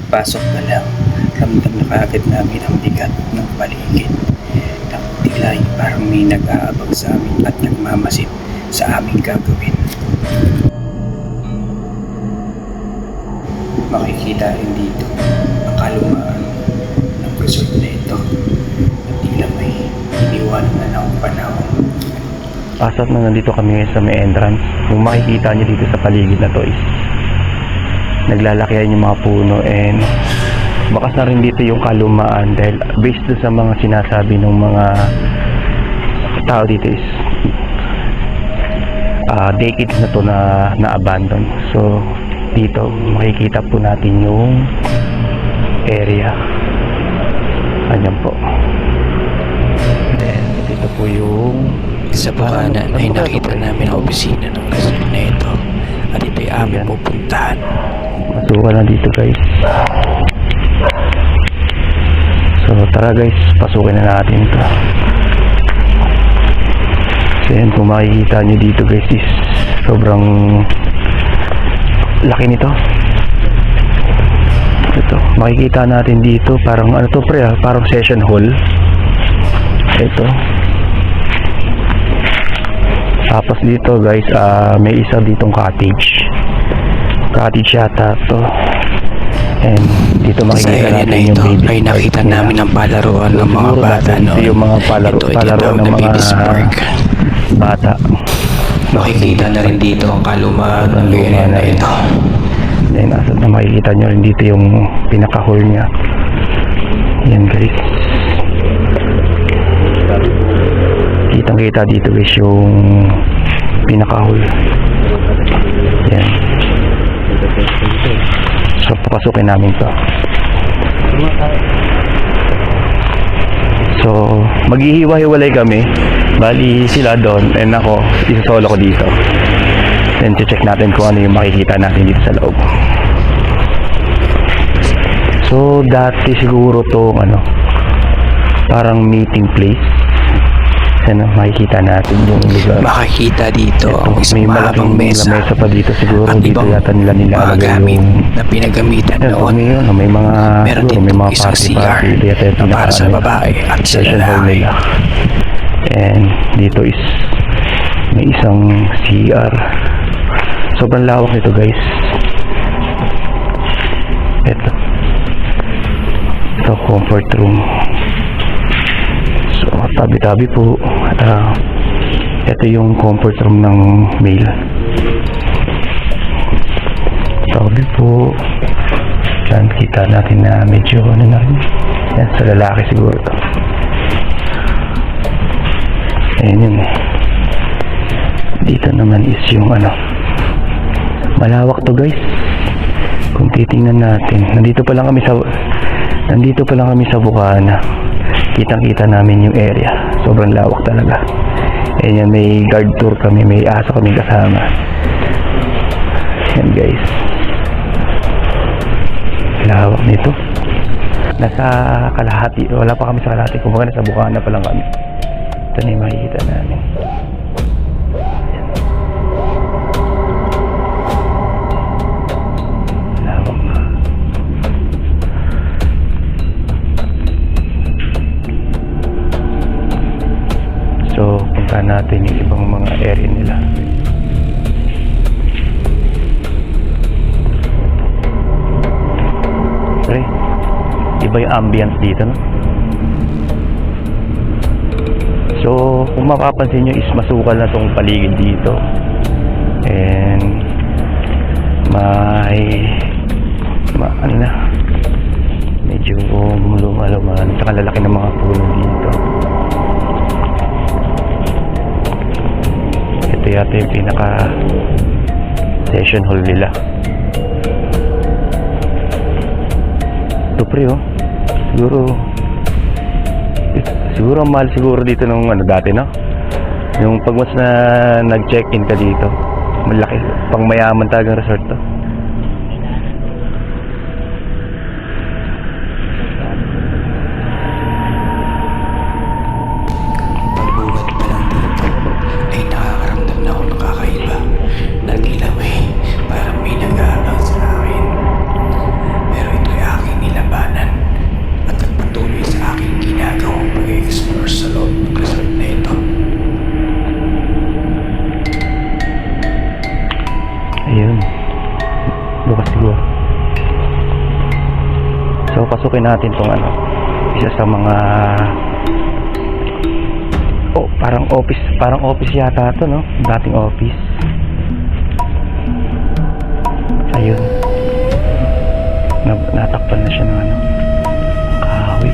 Pagpasok pa lang, ramdam na kaagad namin ang bigat ng paligid. Tila parang may nag-aabang sa amin at nagmamasid sa aming gagawin. Makikita rin dito ang kalumaan ng resort na ito at tila may iniwanan na ng panahon. Asat na nandito kami sa may entrance. Kung makikita nyo dito sa paligid na to is naglalakihan yung mga puno and bakas na rin dito yung kalumaan dahil based doon sa mga sinasabi ng mga tao dito is decades na to na abandon. So dito makikita po natin yung area. Ayan po. Then dito po yung Sa bakanan ay nakita namin ang opisina ng resort na ito at ito'y aming pupuntahan. masukan na dito guys. So tara guys, pasukin na natin ito. So yan, kung makikita nyo dito guys is sobrang laki nito. Ito, makikita natin dito parang ano to pre, parang session hall. Ito. Tapos dito guys, may isa ditong cottage yata to. And dito makikita natin yung baby ay nakita namin ang palaruan ng mga bata noon. Yung mga palaruan ng mga bata. Makikita na rin dito ang kalumaan ng area na ito. Then asad na makikita nyo rin dito yung pinaka-hall nya. Yan guys, kitang kita dito guys yung pinaka-hall. Yan. So papasukin namin to. So maghihiwa-hiwalay kami. Bali sila doon and ako isa-solo ko dito. Then check natin kung ano yung makikita natin dito sa loob. So dati siguro to ano, parang meeting place. Sana makikita natin yung lugar. Makikita dito ang isang mahabang mesa pa dito siguro. at Dito ibang yata nila mga gamit na pinagamitan noon. May mga Meron siguro, din may mga isang CR Dito na para sa babae at sa lalaki. And dito is may isang CR. Sobrang lawak nito guys. Ito comfort room. So tabi-tabi po. At ito yung comfort room ng male. Tabi po. Diyan kita natin na medyo ano na rin. Yan sa lalaki siguro to. Ayan yun. Dito naman is yung ano, malawak to guys. Kung titingnan natin, nandito pa lang kami sa Bukana. Kitang-kita namin yung area. Sobrang lawak talaga. Ayan yan, may guard tour kami, may aso kami kasama. Ayan guys. Lawak nito. Nasa kalahati, wala pa kami sa kalahati. Kumbaga nasa Bukana pa lang kami. Ito na yung makikita namin. So, punta natin yung ibang mga area nila. Pre, iba yung ambience dito, no? So, kung mapapansin nyo is masukal na tong paligid dito. And ano na, medyo lumaluman, saka lalaki ng mga puno dito. Ito yata yung pinaka session hall nila. Ito pre, oh. Siguro ang mahal siguro dito nung ano dati, no? Yung pag mas na nag-check-in ka dito, malaki, pang mayaman talagang resort to. Pagbuhat pa lang dito ay nakakaramdam na ako ng kakaiba na tila parang may nag-aabang sa akin. Pero ito'y aking papasukin natin tong ano, isa sa mga parang office yata to, no? Dating office. Ayun. Natakpan na siya ng ano, kahoy.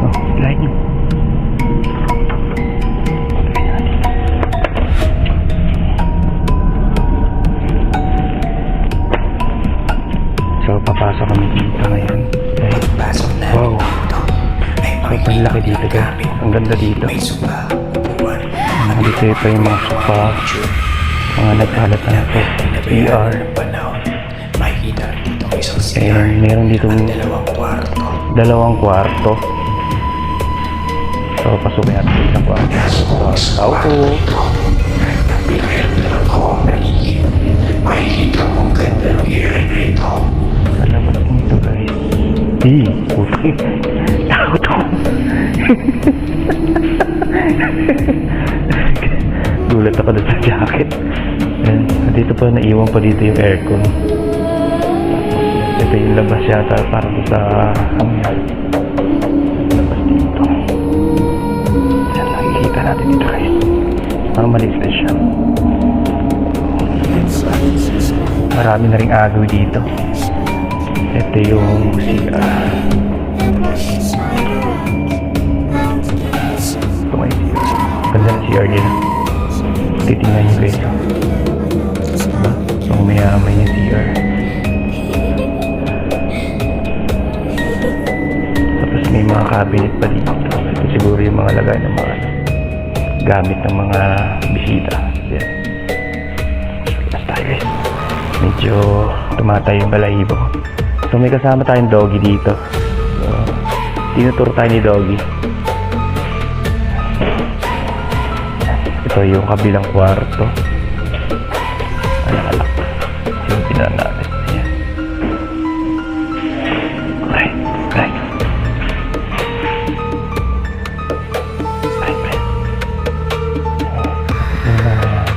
Oh, like nyo. So, papasok kami dito ngayon. Pasok na Wow. dito. Ay Ang laki dito, guys. Ang ganda dito. May suka, upuan, Dito pa yung mga sofa, mga nagkalat na ito. PR. panahon. Makikita rin dito ang isang CR. Ayan, meron ditong Dalawang kwarto. So, pasukin natin sa isang kwarto. Tao po. Makikita mong ganda ng area nito. Alam mo lang ito, guys. Puti. Takot ako. Gulat ako doon sa jacket. Ayan, dito pa, naiwan pa dito yung aircon. Ito yung labas yata para sa hangyan. Labas dito. Ayan, nakikita natin dito, guys. Parang maliit na siya. Marami na ring agaw dito. Ito yung CR. Ito may CR. Ganda na CR nila. Titingnan nyo guys. Diba? So may yung CR. Tapos may mga cabinet pa dito. Ito siguro yung mga lagay ng mga gamit ng mga bisita. Yan. Guys, medyo tumatay yung balahibo. So may kasama tayong doggy dito. So tinuturo tayo ni doggy. Ito yung kabilang kwarto. Alak-alak. Yung pinan natin. Ayan. Right.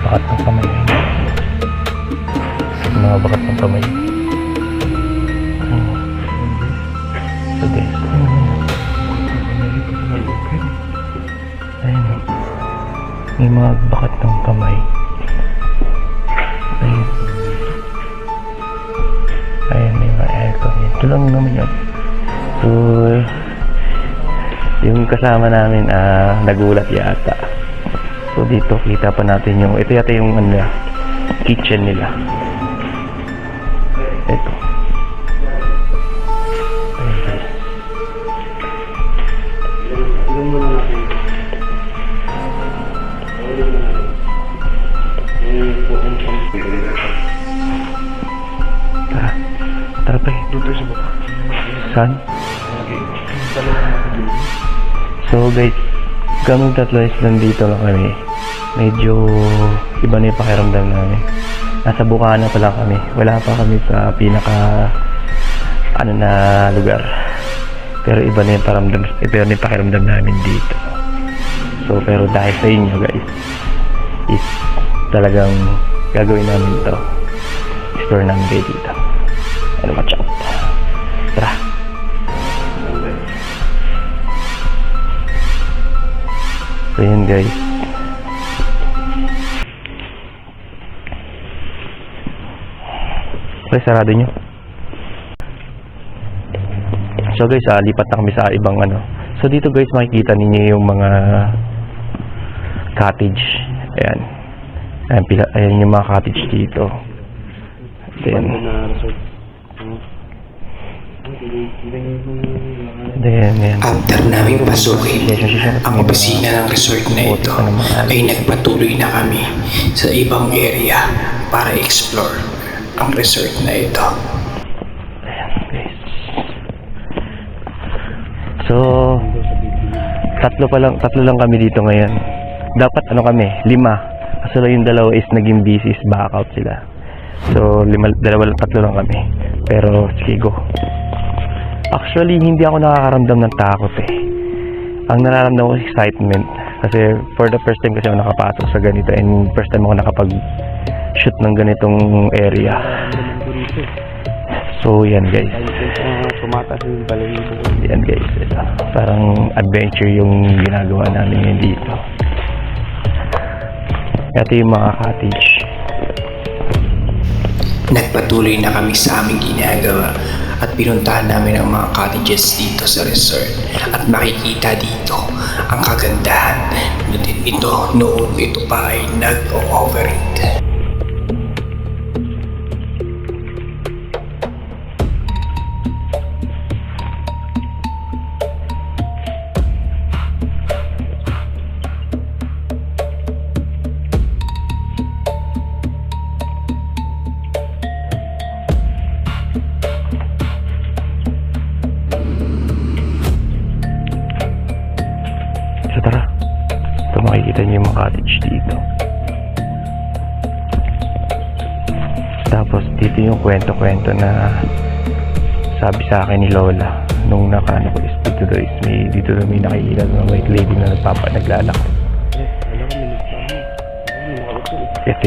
Bakat ng kamay. Mga bakat ng kamay. So guys, ayun, may mga bakat ng kamay. Ayun, may mga aircon. Ito lang naman yun. So yung kasama namin nagulat yata. So dito kita pa natin yung, ito yata yung kitchen nila. Ito. Ayun guys. Tara pa eh. Dito sa baba. Saan? So guys, kaming tatlo is nandito lang kami. Medyo iba na yung pakiramdam namin. Nasa Bukana pa lang kami. Wala pa kami sa pinaka na lugar. Pero iba na yung pakiramdam namin dito. So pero dahil sa inyo guys, is talagang gagawin namin to. Explore namin kayo dito. Ano, watch out. Tara. So yun guys. Okay, sarado nyo. So guys, lipat na kami sa ibang So dito guys, makikita ninyo yung mga cottage. Ayan. Ayan yung mga cottage dito. Then After namin pasukin ang opisina ng resort na ito, ay nagpatuloy na kami sa ibang area para explore ang resort na ito. Ayan guys. So tatlo lang kami dito ngayon. Dapat kami, 5. Kaso yung dalawa is naging busy, back out sila. So tatlo lang kami. Pero sige, go. Actually, hindi ako nakakaramdam ng takot eh. Ang nararamdaman ko is excitement. Kasi for the first time kasi ako nakapasok sa ganito, and first time ako shoot ng ganitong area. So yan guys. Tumataas yung balahibo. Yan guys. Ito. Parang adventure yung ginagawa namin ngayon dito. Ito yung mga cottage. Nagpatuloy na kami sa aming ginagawa at pinuntahan namin ang mga cottages dito sa resort at makikita dito ang kagandahan nito noon ito pa ay nag-overheat. So tara, ito makikita niyo yung mga cottage dito. Tapos dito yung kwento-kwento na sabi sa akin ni Lola nung nakaano ko is dito daw may nakikita ng white lady na naglalako. Ito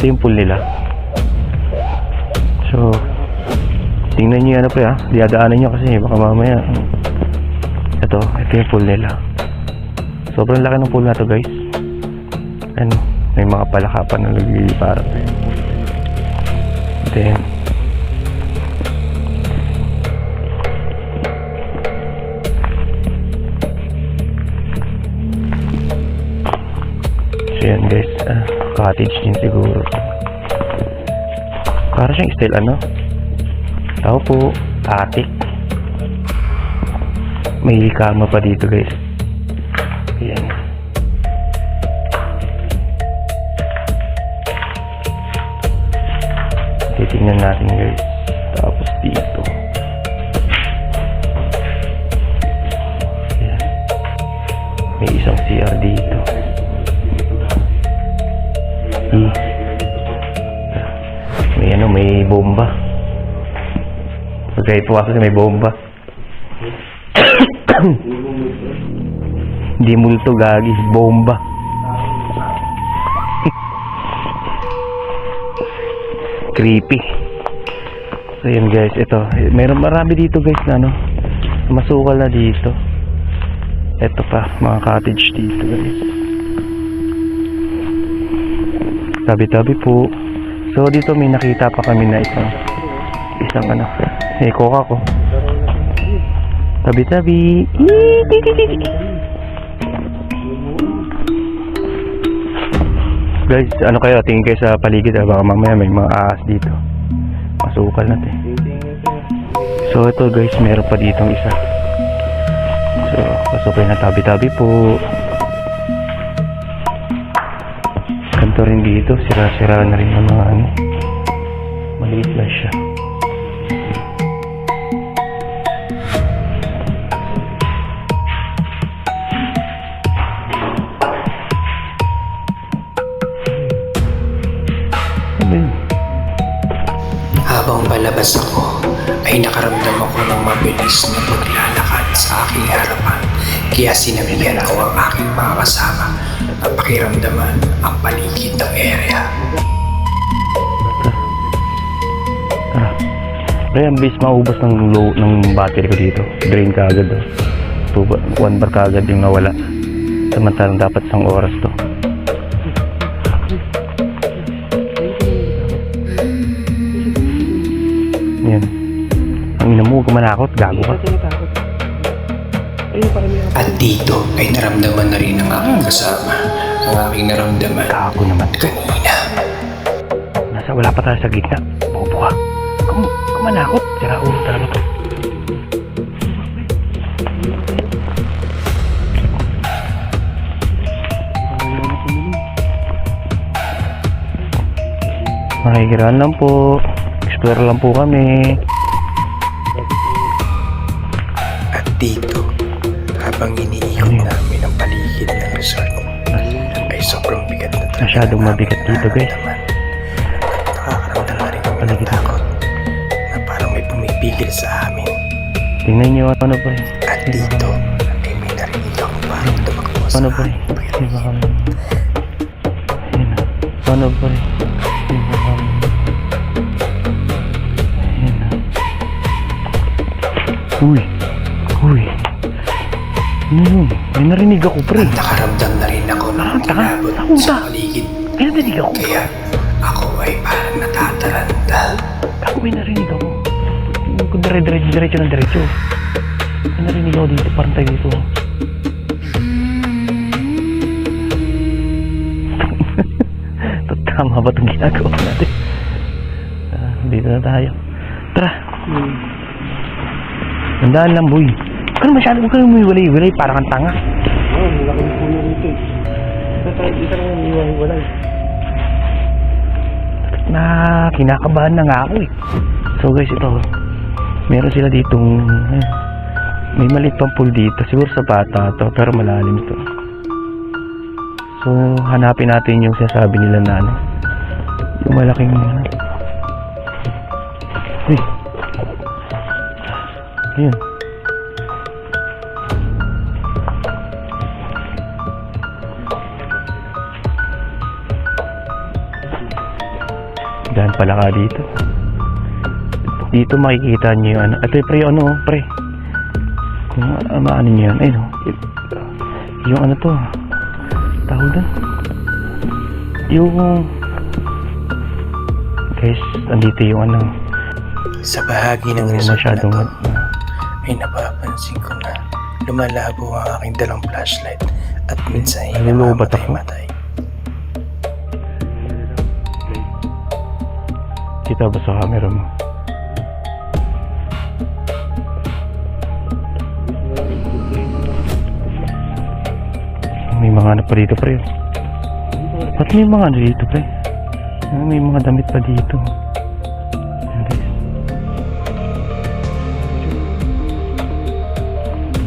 yung pool nila. So tingnan niyo ano pa ya, diadaanan niyo kasi baka mamaya ito yung pool nila. Sobrang laki ng pool na to guys. Ano, may mga palakapan na nagliliparan. Then so yan guys, cottage din siguro. Para siyang style ano, tao po, attic. May kama pa dito guys. Ayan. Titingnan natin guys. Tapos dito. Ayan. May isang CR dito. May bomba. Pagka ipuwasok may bomba. Di multo gagi, bomba. Creepy. So yun guys, ito. Meron marami dito guys na ano. Masukal na dito. Ito pa, mga cottage dito guys. Tabi-tabi po. So dito may nakita pa kami na isang ano. May coca ko. Tabi-tabi. Guys, ano kayo? Tingin kayo sa paligid. Baka mamaya may mga ahas dito. Masukal natin. So ito guys, meron pa ditong isa. So, pasukin na tabi-tabi po. Kanto rin dito. Sira-sira na rin yung mga ano. Maliit lang siya. Habang palabas ako, ay nakaramdam ako ng mabilis na paglalakad sa aking harapan. Kaya sinabihan ko ang aking mga kasama na pakiramdaman ang paligid ng area. Pre, ang bis maubos ng battery ko dito. Drain ka agad. 1 bar ka agad yung nawala. Samantalang dapat 1 oras to. Yan. Ang ina mo, kumanakot, gago ka. At dito ay naramdaman na rin ng aking kasama ang aking naramdaman Gago naman. kanina. Wala pa tayo sa gitna. Bobo ka. Kumanakot. Sira ulo talaga to. Makikiraan lang po. Explore lang po kami. At dito, habang iniikot namin ang paligid ng resort, ay sobrang bigat na talaga. Masyadong mabigat dito guys. At nakakaramdam na rin kami ng takot na parang may pumipigil sa amin. Tingnan nyo ano pa eh. At dito, ay may narinig akong parang tumakbo sa Ano pa eh. aking paligid. Di ba kami? Ayun na. Ano pa rin? Ayan na. Uy! Uy! Ano yun? May narinig ako, pre. Nakaramdam na rin ako ng kinabot sa paligid. May narinig ako. Kaya ako ay parang natataranta. Ako may narinig ako. Kung diretso ng diretso. May narinig ako dito, parang tayo dito. Tama ba itong ginagawa natin? Dito na tayo. Tara! Nandaan lang, boy. Huwag ka naman umiwalay-walay para kang tanga. Oo, malaki yung puno rito eh. Dito na yung iwalay. Na kinakabahan na nga ako eh. So guys, ito. Meron sila ditong may maliit pang pool dito. Siguro sa bata to, pero malalim to. So hanapin natin yung sinasabi nila na ano, yung malaking ayun. Daan pala ka dito. Dito makikita nyo yung ano. Ito pre, ano pre. Kung maano nyo yan. Ayun yung ano to. Tawag doon. Yung guys, andito yung ano. Sa bahagi ng Yung resort na masyadong to, ay napapansin ko na lumalabo ang aking dalang flashlight at minsan ay Nalulubat ako. namamatay-matay. Kita ba sa camera mo? May mga ano pa dito pre. Ba't may mga ano dito pre? May mga damit pa dito. Ayan, guys.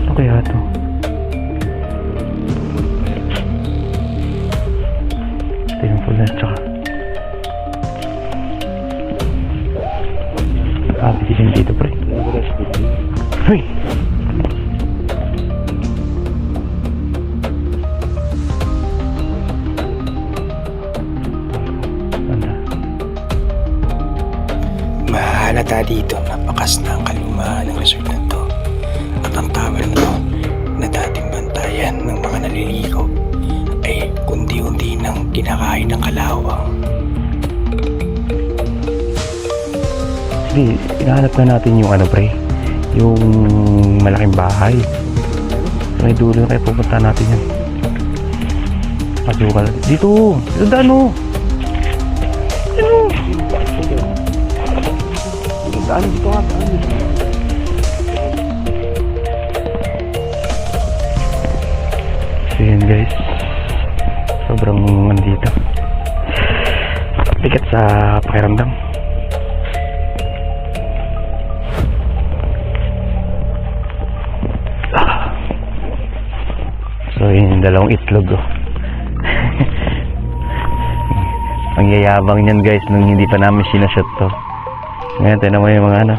Ano kaya to? Ito yung full na tsaka bitin dito pre. Hoy! Mahalata dito napakas na ang kalumaan ng resort na to at ang tower nito na dating bantayan ng mga naliligaw ay unti-unti nang kinakain ng kalawang. Sige, hinahanap na natin yung ano pre, yung malaking bahay. So, may dulo na kayo, pupunta natin yan. Pasukal. Dito! Dito daan o! Daan dito nga, daan dito. So yun guys, sobrang nandito. Bigat sa pakiramdam. So yun yung dalawang itlog oh. Ang yayabang niyan guys nung hindi pa namin sinashot to. Ngayon tingnan mo yung mga ano,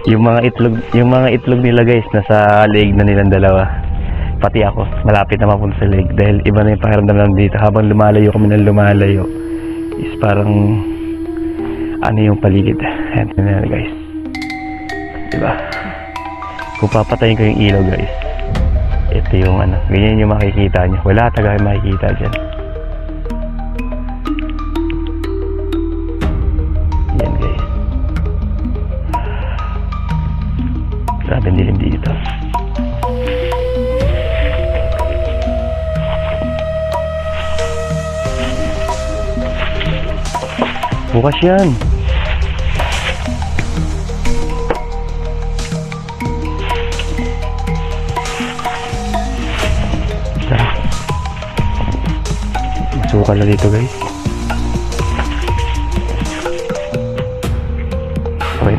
yung mga itlog nila guys nasa leg na nilang dalawa. Pati ako malapit na mapunta sa leg dahil iba na yung pakiramdam lang dito. Habang lumalayo kami ng lumalayo is parang ano yung paligid. Ayan tingnan guys, diba? Kung papatayin ko yung ilaw guys, ito yung ano, ganyan yung makikita nyo. Wala talaga yung makikita dyan. Yan guys, grabe ang dilim dito. Bukas yan. Masukal na dito guys. Okay.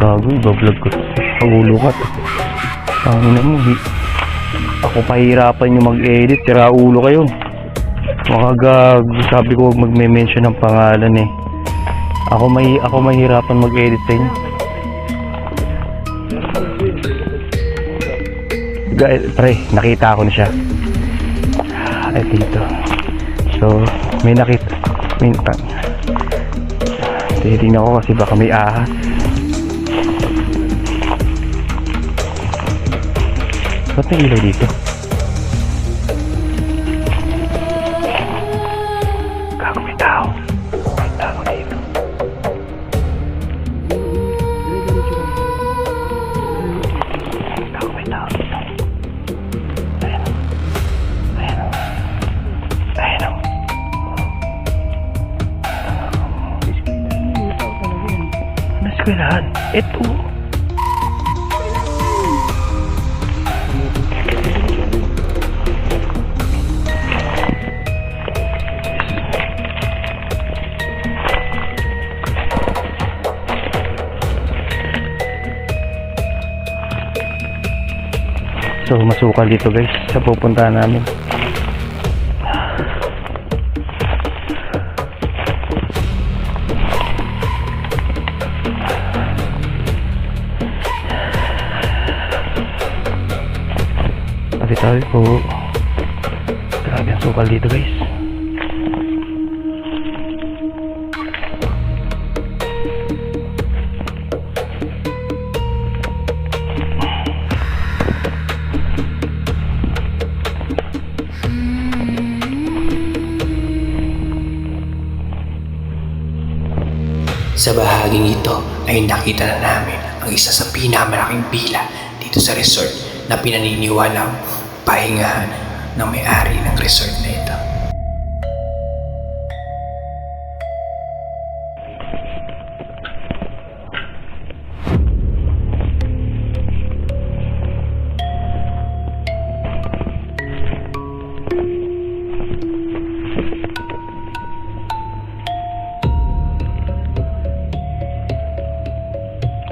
Gago, iba-vlog ko. Pagulo ka. Tangina mo. Ako pahirapan nyo mag-edit. Tira ulo kayo. Makagag. Sabi ko huwag magme-mention ng pangalan eh. Ako mahirapan mag-edit sa inyo. Guys, pre, nakita ko na siya. Ay dito. So, may nakita. Tinitingnan ko kasi baka may ahas. Ba't may ilaw dito? Gago, may tao. May tao dito. Gago, may tao dito. Ayan o. Ayan o. Ayan o. Naskwelahan. Ito. So, masukal dito guys sa pupuntahan namin. Tabi po. Grabe ang sukal dito guys. Sa bahaging ito ay nakita na namin ang isa sa pinakamalaking pila dito sa resort na pinaniniwalang pahingahan ng may-ari ng resort na ito.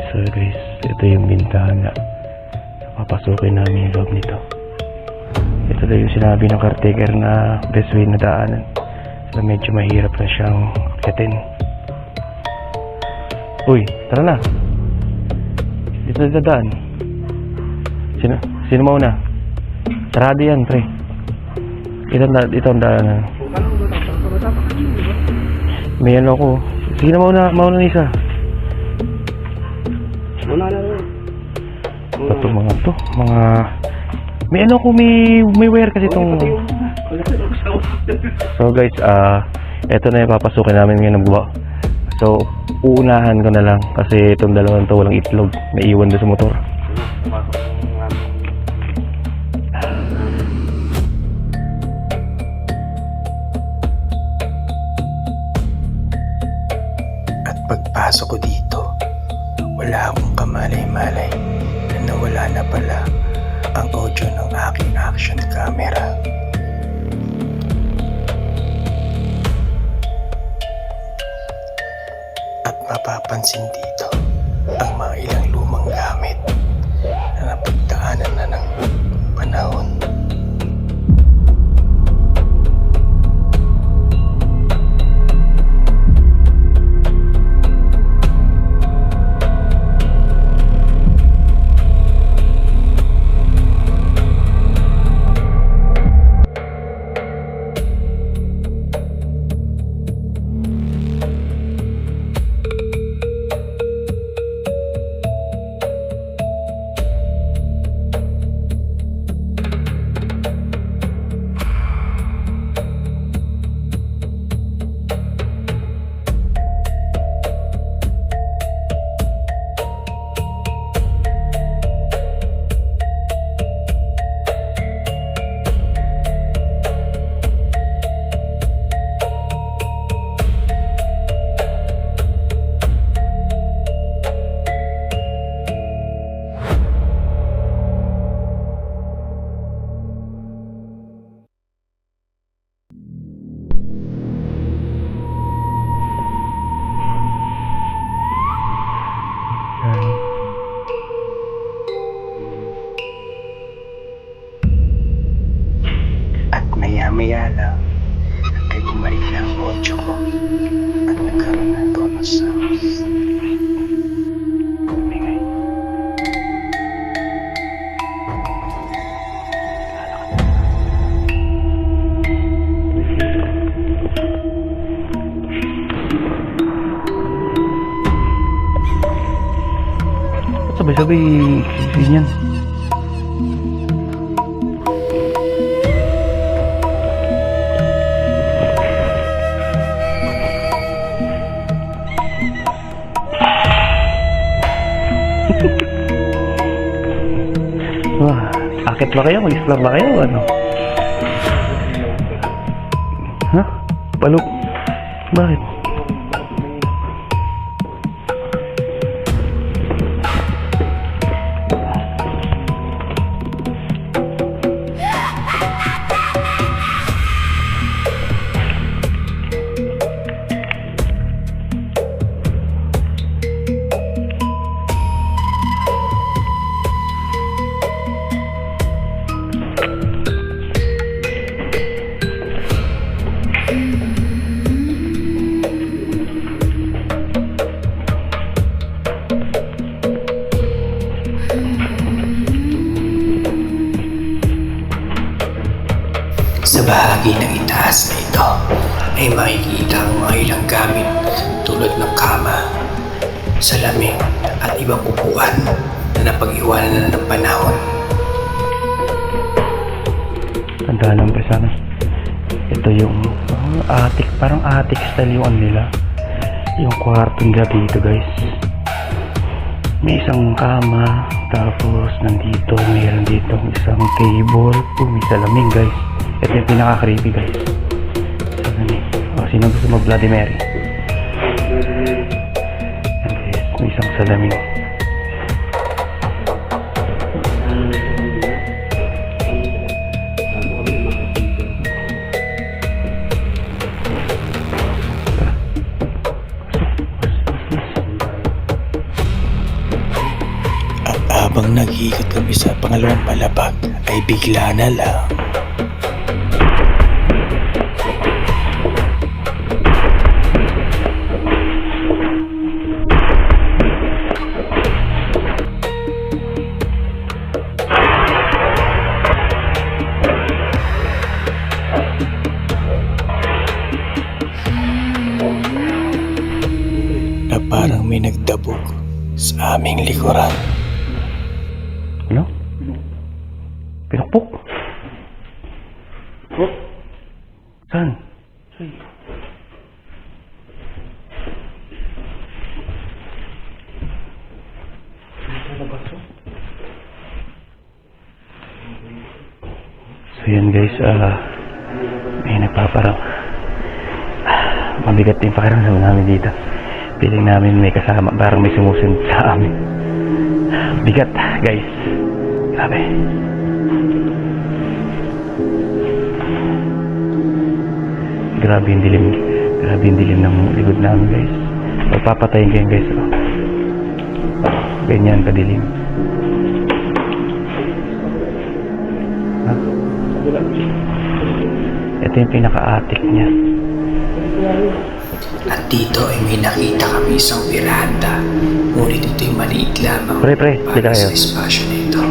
So guys, ito yung bintana. Papasukin namin yung loob nito. Ito daw yung sinabi ng caretaker na best way na daanan. So medyo mahirap na siyang akyatin. Uy, tara na. Dito na dadaan. Sino mauna? Sarado yan, pre. Ito ang daanan. May ano ko. Sige na mauna na isa. Wala na rin. Ito mga to, may ano ko, may wire kasi itong. So guys, eto na yung papasukin namin ngayon ng buwa. So, uunahan ko na lang kasi itong dalawang to walang itlog, naiwan doon sa motor. At pagpasok ko dito, wala akong kamalay-malay na nawala na pala ang audio ng aking action camera. At mapapansin dito ang mga ilang lumang gamit na napagdaanan na ng panahon. At maya-maya lang ay bumalik na ang audio ko at nagkaroon ng tono sounds. Bumingay. sabay-sabay ganyan. Wah, akit ba kayo? Mag-explore ba kayo? Ano? Ha? Palok? Bakit? Sa bahagi ng itaas na ito ay makikita ang mga ilang gamit tulad ng kama, salamin at ibang upuan na napag-iwanan na ng panahon. Tandaan lang pa sana. Ito yung attic, parang attic style yung ano nila. Yung kwarto nila dito guys. May isang kama, tapos nandito, mayroon dito isang table, may salamin guys. Ito yung pinaka-creepy guys. Salamin. Sino gusto mag-Bloody Mary? Ayan guys, may isang salamin. At habang nag-iikot kami sa pangalawang palapag ay bigla na lang na parang may nagdabog sa aming likuran. Ano? Pinakpok? Saan? So yan guys, may nagpaparang mabigat yung pakiramdam namin dito. Piling namin may kasama, parang may sumusunod sa amin. Bigat guys, grabe. Grabe yung dilim ng likod namin guys. Magpapatayin kayo guys, oh. Ganyan kadilim. Ha? Ito yung pinaka-attic niya. At dito ay may nakita kami isang pirata. Ngunit ito'y maliit lamang Pre, di para tayo. sa espasyo na ito.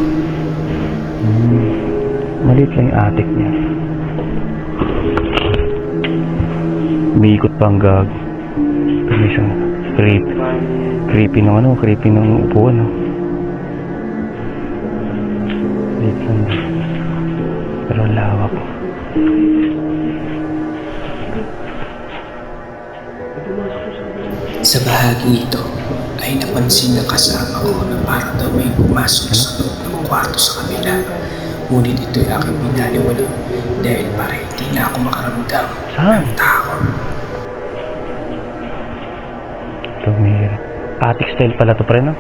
Maliit lang yung attic niya. Umiikot pa ang gag. May isang creepy ng upuan, no? Maliit lang din. Pero ang lawak. Sa bahagi ito ay napansin ng kasama ko na parang daw may pumasok sa loob ng kwarto sa kabila. Ngunit ito'y aking binaliwala dahil parang hindi na ako makaramdam Saan? ng takot. Ito may attic style pala to pre, no?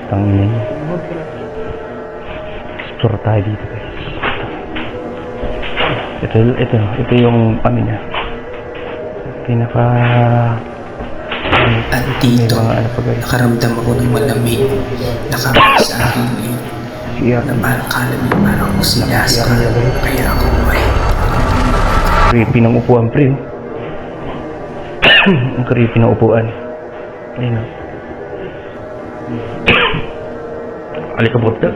Tangin. Explore tayo dito guys. Ito yung ano niya. Pinaka At dito, may mga ano pa guys. nakaramdam ako ng malamig na kamay sa aking liit Siya. na parang kalamig parang ako sinasa. Kaya ako ay Creepy ng upuan pre. Ang creepy ng upuan. Ayun o. Alikabot ka.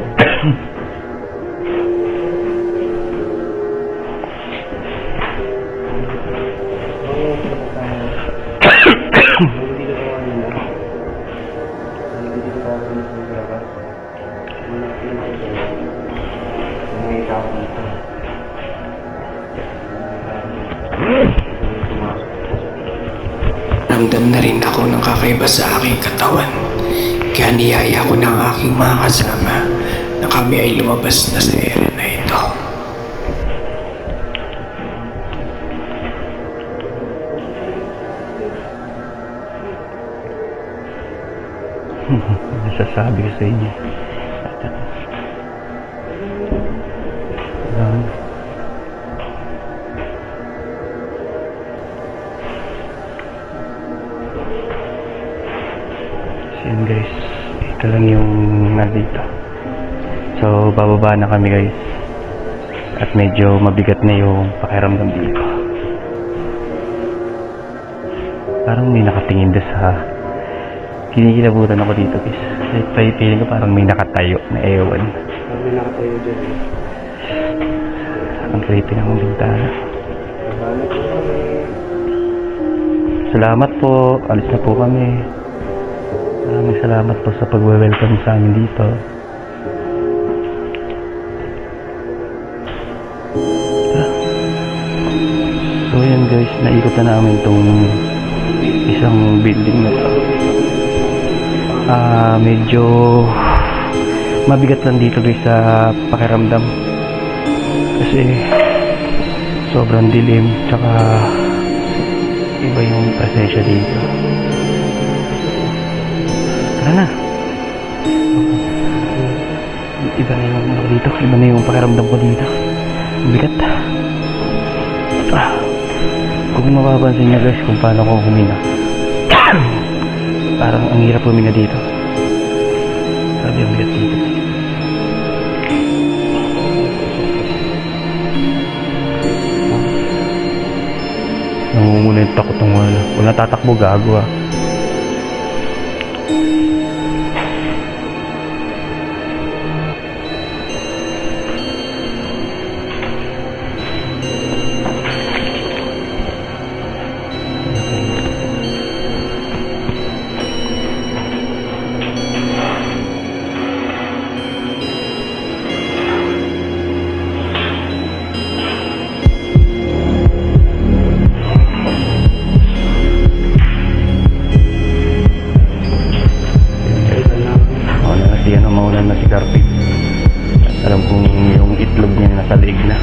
Ramdam na rin ako ng kakaiba sa aking katawan. Kaya niyaya ko ng aking mga kasama na kami ay lumabas na sa area na ito. Nasasabi ko sa inyo. Ayan. So yun guys, ito lang yung nandito. So bababa na kami guys. At medyo mabigat na yung pakiramdam dito. Parang may nakatingin doon sa... Kinikilabutan ako dito guys. Kahit feeling ko parang may nakatayo na ewan. Parang may nakatayo dyan eh. Ang creepy ng bintana. Hanap ko kami. Salamat po. Alis na po kami. Maraming salamat po sa pag-welcome sa amin dito. So yan guys, naikot na namin itong isang building na to. Medyo mabigat lang dito guys sa pakiramdam. Kasi sobrang dilim, tsaka iba yung presensya dito. Tara na. Iba na yung ano dito, iba na yung pakiramdam ko dito. Bigat. Kung mapapansin nyo guys kung paano ko humina. Parang ang hirap humina dito. Sabi ang bigat dito. Nangunguna yung takot ng wala. Kung natatakbo, gago ah. Maulan na si Carpet. Alam kong yung itlog niya nasa leeg na.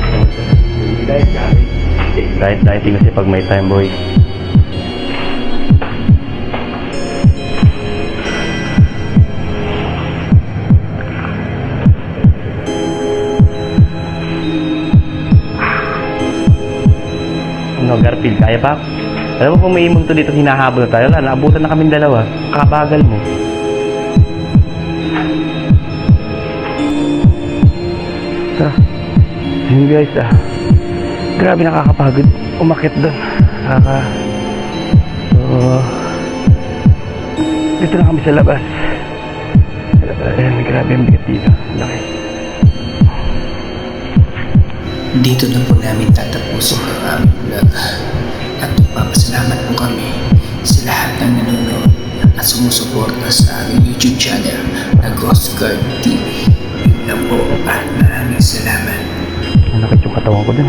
Dahil kasi pag may time boy. Ano Garfield, kaya pa? Alam mo kung may imong to dito hinahabol na tayo, naabutan na kaming dalawa. Kabagal mo. Yun guys grabe nakakapagod umakyat doon. So dito na kami sa labas. Ayan, grabe ang bigat dito. Laki. Dito na po namin tatapusin ang aming vlog. At papasalamat po kami sa lahat ng nanonood at sumusuporta sa aming YouTube channel na Ghost Guard TV. Yun lang po at maraming salamat. Nakit yung katawan ko dun